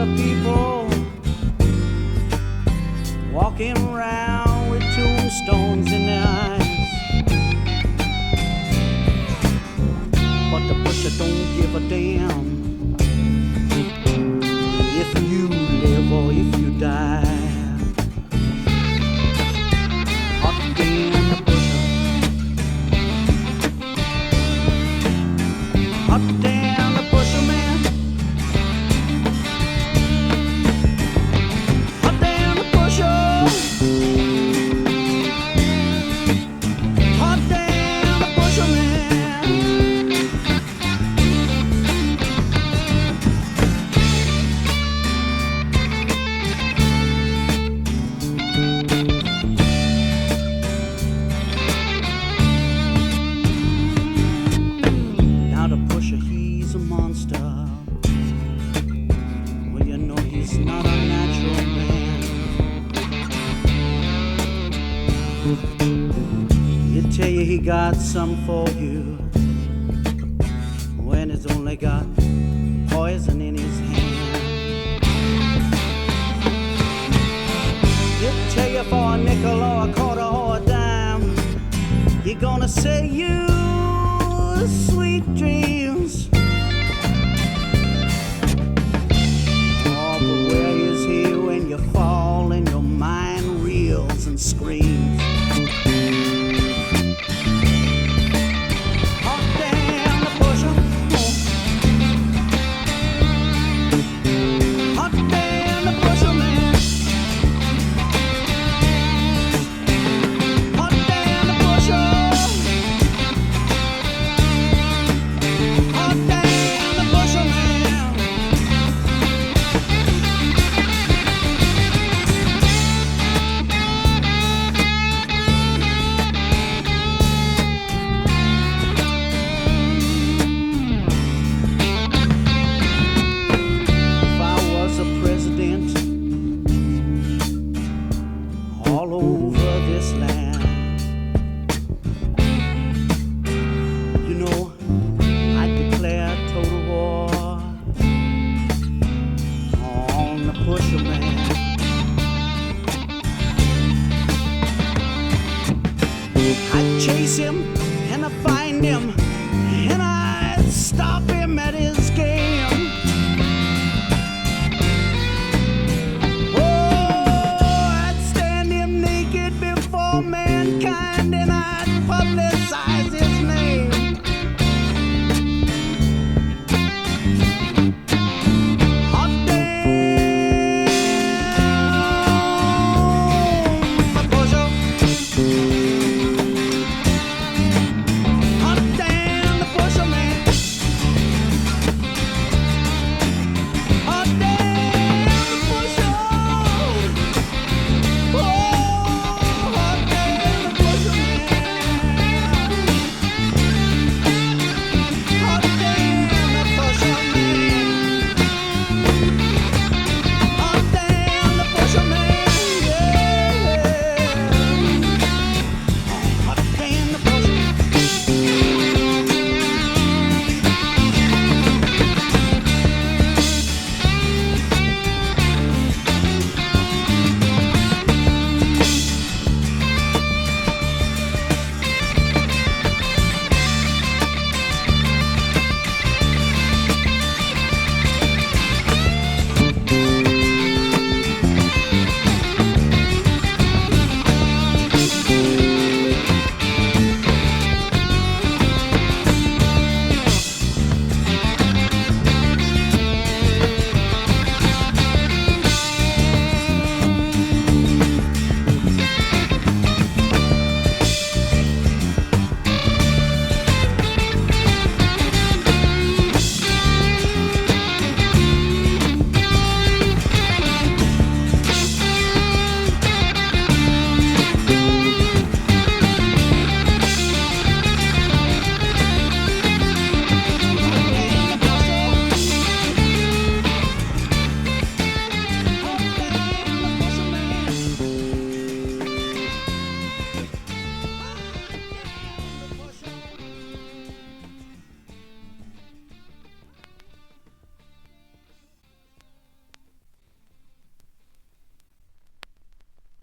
of people walking around with tombstones in their eyes, but the pusher don't give a damn if you live or if you die. Hot damn the pusher. Hot damn the pusher, man. Hot damn the pusher. Hot damn the pusher, man. Now the pusher, he's a monster. Well, you know he's not a natural man. He'll tell you he got some for you when he's only got poison in his hand. He'll tell you for a nickel or a quarter or a dime, he gonna say you